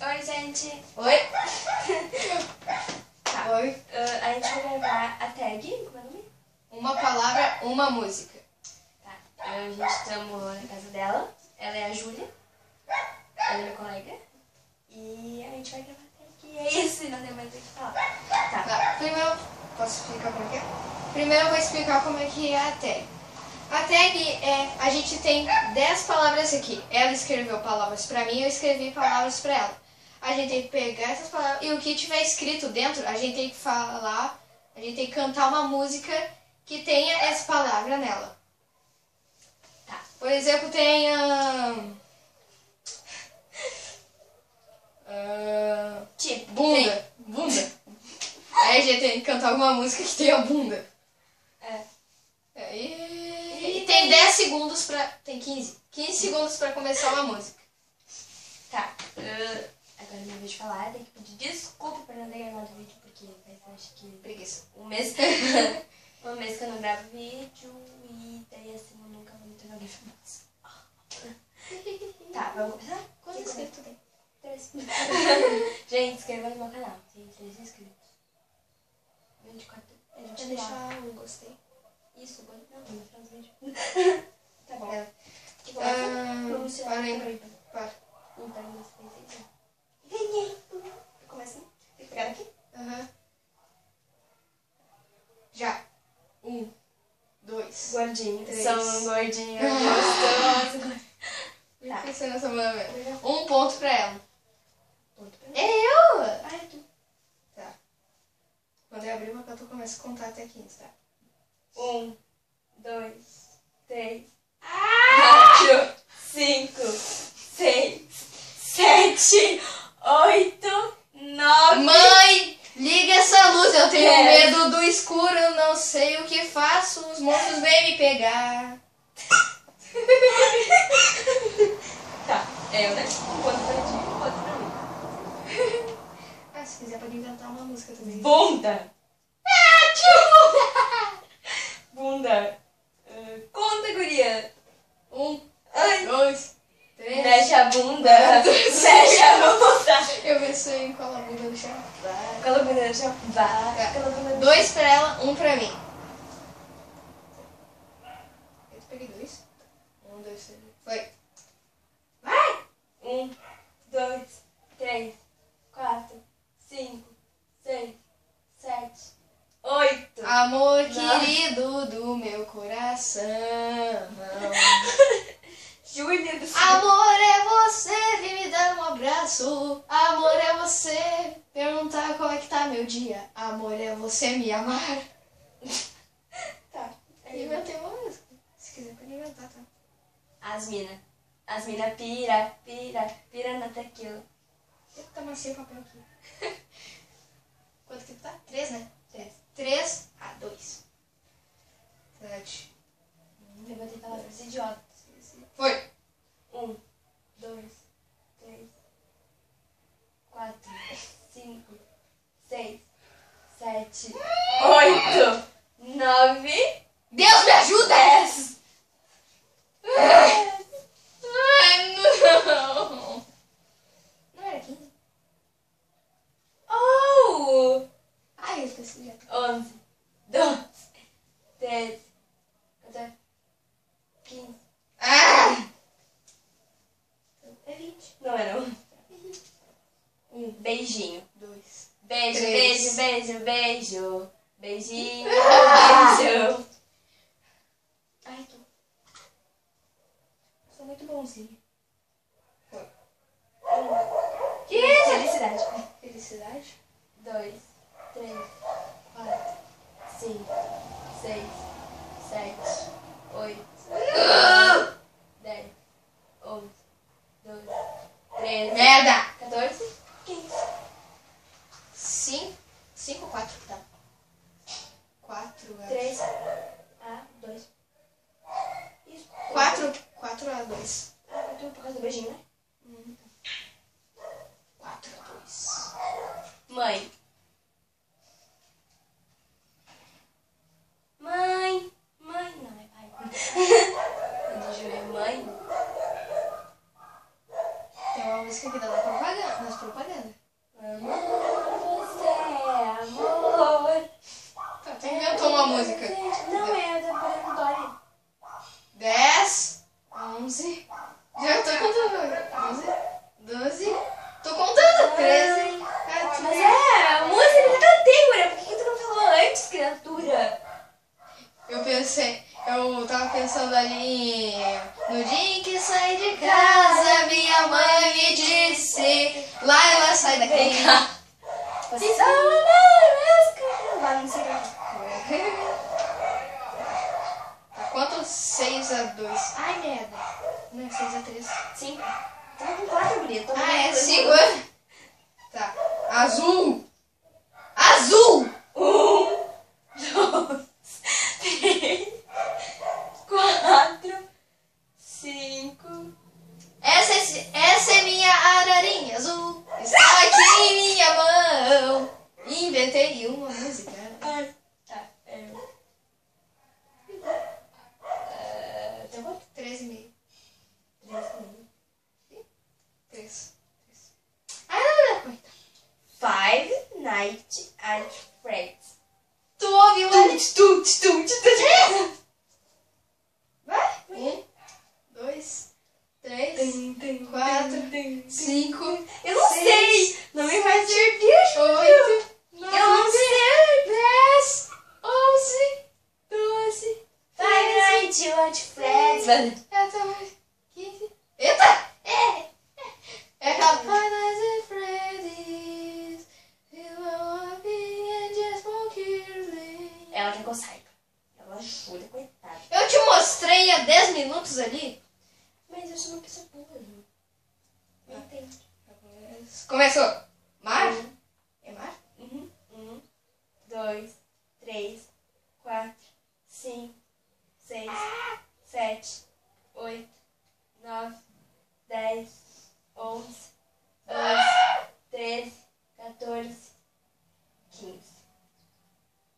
Oi, gente. Oi? Tá. Oi. A gente vai gravar a tag. Como é o nome? Uma palavra, uma música. Tá. A gente estamos na casa dela. Ela é a Júlia. Ela é minha colega. E a gente vai gravar a tag. E é isso, não tem mais o que falar. Tá. Primeiro, posso explicar como é que é? Primeiro eu vou explicar como é que é a tag. A tag é, a gente tem 10 palavras aqui. Ela escreveu palavras pra mim, eu escrevi palavras pra ela. A gente tem que pegar essas palavras e o que tiver escrito dentro, a gente tem que falar, a gente tem que cantar uma música que tenha essa palavra nela. Tá. Por exemplo, tem Tipo, bunda. tem. Bunda. Aí a gente tem que cantar alguma música que tenha bunda. É. E tem 10 segundos pra... Tem 15. 15 segundos pra começar uma música. Tá. Agora é minha vez de falar. Eu tenho que pedir desculpa por não ter gravado o vídeo, porque faz, acho que... Preguiça. Um mês que eu não gravo vídeo e daí assim eu nunca vou ter alguém famoso. Tá, vamos começar? Quantos inscritos tu tem? 3. Gente, inscreva no meu canal. Tem 3 inscritos. 24. A gente Vou deixa... deixar um gostei. Isso, agora não, vou mostrar os vídeos. Tá bom. É. Que começa? Vamos tirar Para aí. para. Para. 1, 2, 3, 4. Ganhei! Começa. Tem que pegar aqui? Aham. Já. 1, 2. Gordinho. 3. Sou um gordinho gostoso. Tá. Pensei nessa mulher. 1 ponto pra ela. Ponto pra mim. É eu! Ai, tu. Tá. Quando eu abrir uma canto, eu começo a contar até 15, tá? 1, 2, 3, 4, 5, 6, 7, 8, 9. Mãe! Liga essa luz, eu tenho 10. medo do escuro, eu não sei o que faço, os monstros vêm me pegar. Tá, eu, né? Um ponto pra ti, um ponto pra mim. Ah, se quiser pode inventar uma música também. Bunda. Bunda. Conta, guria. 1, Ai. 2, 3. Mexe a bunda. Mexe a bunda. Eu pensei em colar a bunda no chão. Cala a bunda no chão. Vai. Cala a bunda no chão. 2 pra ela, 1 pra mim. Eu peguei 2. 1, 2, 3. Foi. Vai. 1, 2, 3, 4, 5, 6, 7, 8. Amor 9. querido do meu coração. Júlia do céu. Amor é você vir me dar um abraço. Amor é você perguntar como é que tá meu dia. Amor é você me amar. Tá. Eu inventei uma música. Se quiser pode inventar, tá? As mina pira na tequila. Eu que amassei o papel aqui. Quanto que tá? 3, né? 3 a 2. 7. Eu vou ter palavras idiotas. Foi. 1, 2, 3, 4, 5, 6, 7, 8, 9. Deus me ajuda! 10. Ai, não! Não era 15? Oh! Ai, eu esqueci já. 11, 12, 13, 14, 15. Ah! É 20. Não era 1. Beijinho. 2. Beijo, 3. beijo, beijo, beijo. Beijinho, beijo. Ai, tô. Sou muito bonzinho. Foi. Que? Felicidade. Felicidade. 2, 3, 4, 5, 6, 7, 8, 10, 11, 12, 13, Merda! 14, 15. 5 ou 4? Tá. 4 a... 3 a 2. Isso. 4 a 2. Eu tô por causa do beijinho, né? 4 a 2. Mãe. Mãe. Mãe. Não, é pai. Eu disse mãe. Tem uma música aqui da propaganda. Nas propagandas. Amor, você é amor. Tá, tu inventou uma música. Não é da Brandória. 10, 11. Já tô contando. 11, 12. Tô contando. 13, 14. Mas é a música que eu cantei, Guria. Por que tu não falou antes, criatura? Eu tava pensando ali. No dia em que saí de casa, minha mãe me disse. Lá ela sai daqui. Vem cá. Você só amor, vai, não sei o que. Tá, quanto? 6-2. Ai, merda. Não é 6-3. 5. Tava com 4, Guria. Ah, é 5? Tá. Azul. Azul! 1, 2, 3, 4, 5. Essa é minha ararinha azul. Está aqui em minha mão. Inventei uma música. Ai, tá. Tem quanto? 13,5. 3,5. 3. Ah, não. Five Nights at Freddy's. Tu ouviu ali? Vai. 1, 2, 3, 4, 5. Eu não sei! Não me faz certeza! 8, 9, Eu não sei! 10, 11, 12. Five Nights at Freddy's. 15. Eita! É Five Nights at Freddy's. Ela quer que eu saiba. Ela jura, coitada. Eu te mostrei há 10 minutos ali. Mas eu sou uma pessoa boa. Não entendo. Começou. Mar? É mar? 1, 2, 3, 4, 5, 6, 7, 8, 9, 10, 11, 12, 13, 14, 15.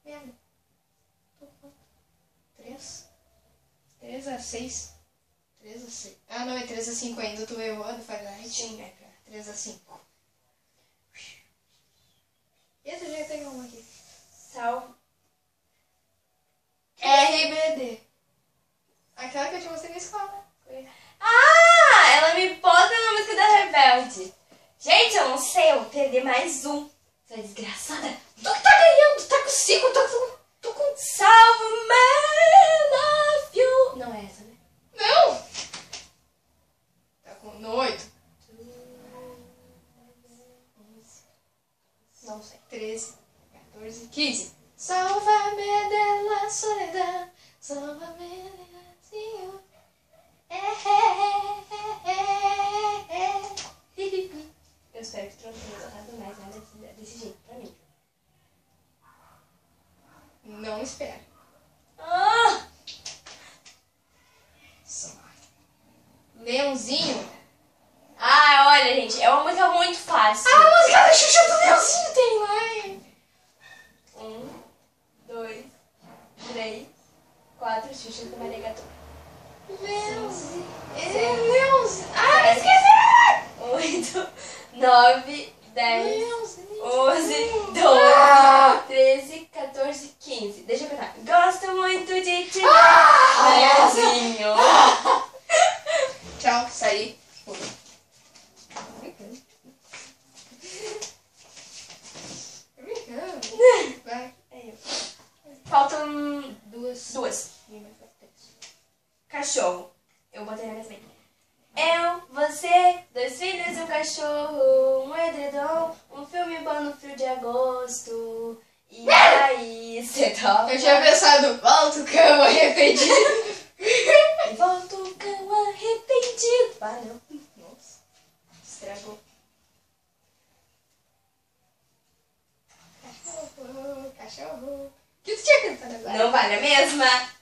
Merda. 3-6. 3-6. Ah, não, é 3-5 ainda. Tu errou do Five Nights. Sim, é. 3-5. Esse já tem uma aqui. Salve. RBD. Aquela que eu te mostrei na escola. Ah, ela me bota na música da Rebelde. Gente, eu não sei, eu vou perder mais um. Essa desgraçada. Tu que tá ganhando, tá com 5, tô com... Salve, man, love you. Não é essa, né? Não! Tá com 8. Não sei. 13, 14, 15. Salva-me dela soledad, salva-me dela Senhor. Eu espero que tu não tenha gostado mais nada desse jeito pra mim. Não espero. Ah! Leãozinho. Ah, olha, gente, é uma música muito fácil. Ah, a música da Xuxa do Leãozinho tem lá. 1, 2, 3, 4, Xuxa do Maria Gatu. Leãozinho. Sim. Leãozinho. Ah, me esqueci! 8, 9, 10, Leãozinho. 11, 12, Ah! 13, 14, 15. Deixa eu cantar. Gosto muito de ti, Ah! Leãozinho. Tchau, saí. Vai. Faltam Duas. Cachorro. Eu botei na minha frente. Eu, você, 2 filhos e um cachorro, um edredom, um filme bom no frio de agosto. E aí, cê topa? Eu tinha pensado, volta o cão arrependido. E volta o cão arrependido. Ah, não. Nossa, estragou. Cachorro, cachorro. O que tu tinha cantado agora? Não vale a mesma.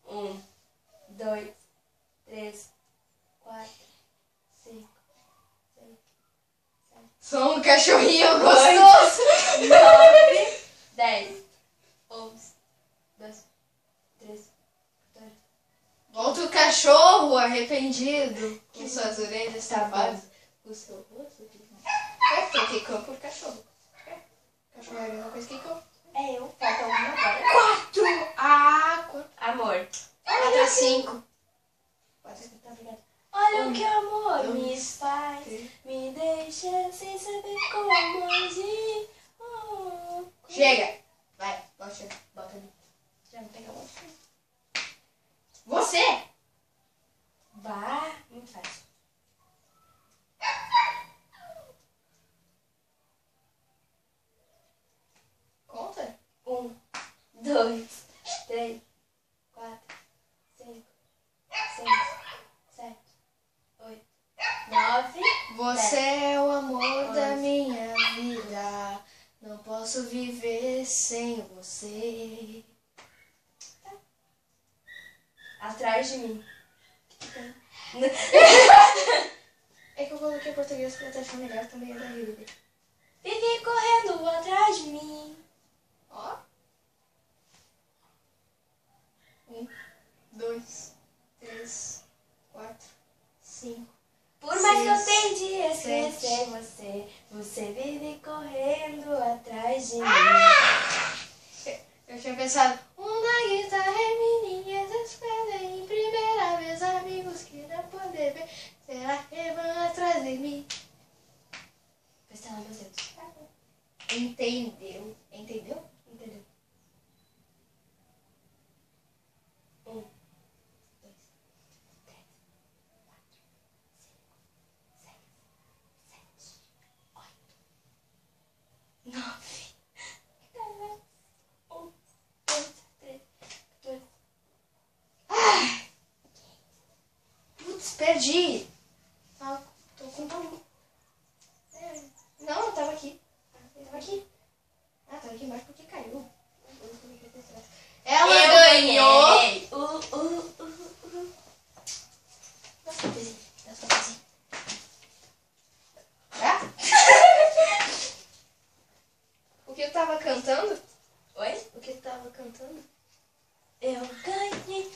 1, 2, 3, 4, 5, 6, 7, Sou um cachorrinho gostoso. 9, 10, 11, 12, 13, 14. Volta o cachorro arrependido com suas orelhas tapadas, o seu rosto. Eu troquei cão por cachorro. Cachorro é a mesma coisa que cão. É, eu. Falta uma agora. 4! Ah, 4. Amor. 4 a 5. 4 a 5, Tá, obrigada. Olha o que o amor dois, me faz. três. Me deixa sem saber como agir. Oh, Chega! Vai, bota ali. Já vou pegar o outro. Você! Bah, muito fácil. Conta. 1, 2, 3, 4, 5, 6, 7, 8, 9. Você é o amor da minha vida. Não posso viver sem você. Atrás de mim. É que eu coloquei português pra achar melhor, também é da Hilda. Vive correndo atrás de mim. Ó. 1, 2, 3, 4, 5. Por mais que eu Seis, tente esquecer você, você vive correndo atrás de mim. Eu tinha pensado, uma guitarra em meninas esperem em primeira vez amigos que não podem ver. Será que vão atrás de mim? Vou estalar meus dedos. Entendeu? Entendeu? Entendeu? 1, 2, 3, 4, 5, 6, 7, 8, 9, 10, 1, 2, 3, 14. Putz, perdi. Ah, tô com pau. Não, eu tava aqui. Tava aqui. Ah, tava aqui embaixo porque caiu. Ela ganhou. Ganhei. Dá só um pezinho. Dá só um pezinho. Ah? O que eu tava cantando? Oi? O que eu tava cantando? Eu ganhei.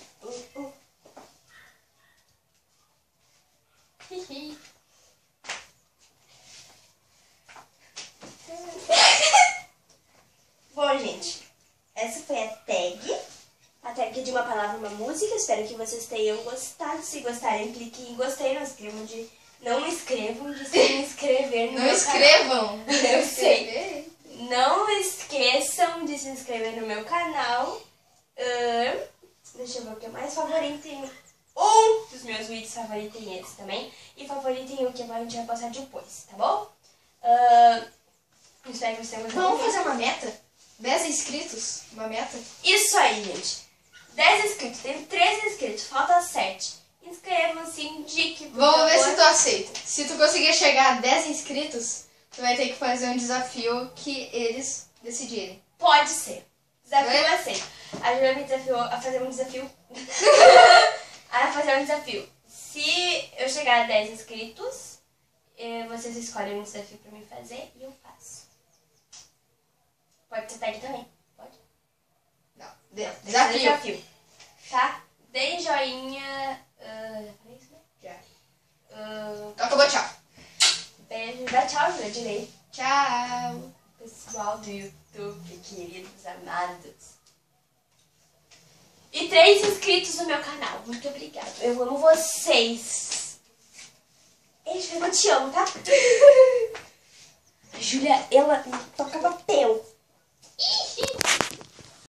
Hihi. Bom, gente, essa foi a tag de uma palavra, uma música. Espero que vocês tenham gostado. Se gostarem, cliquem em gostei. Não escrevam de se inscrever no Não meu escrevam. canal. Eu sei. Não esqueçam de se inscrever no meu canal. Deixa eu ver o que mais. Favoritem um dos meus vídeos, favoritem esse também. E favoritem o que a gente vai postar depois, tá bom? Espero que vocês tenham gostado. Vamos fazer uma meta? 10 inscritos? Uma meta? Isso aí, gente. 10 inscritos. Tem 13 inscritos. Falta 7. Inscrevam-se, indique. por Vamos ver favor. se tu aceita. Se tu conseguir chegar a 10 inscritos, tu vai ter que fazer um desafio que eles decidirem. Pode ser. Desafio Vai? aceito. A Julia me desafiou a fazer um desafio. A fazer um desafio. Se eu chegar a 10 inscritos, vocês escolhem um desafio pra mim fazer e eu faço. Pode ser tag também. Pode? Não. Tem que ser Desafio. desafio. Tá? Deem joinha. Já falei isso, né? Já. Acabou, tchau. Beijo. Dá tchau, Julia, direito. Tchau. Pessoal do YouTube, queridos amados. E 3 inscritos no meu canal. Muito obrigada. Eu amo vocês. Ei, Júlia, eu te amo, tá? A Júlia, ela toca papel.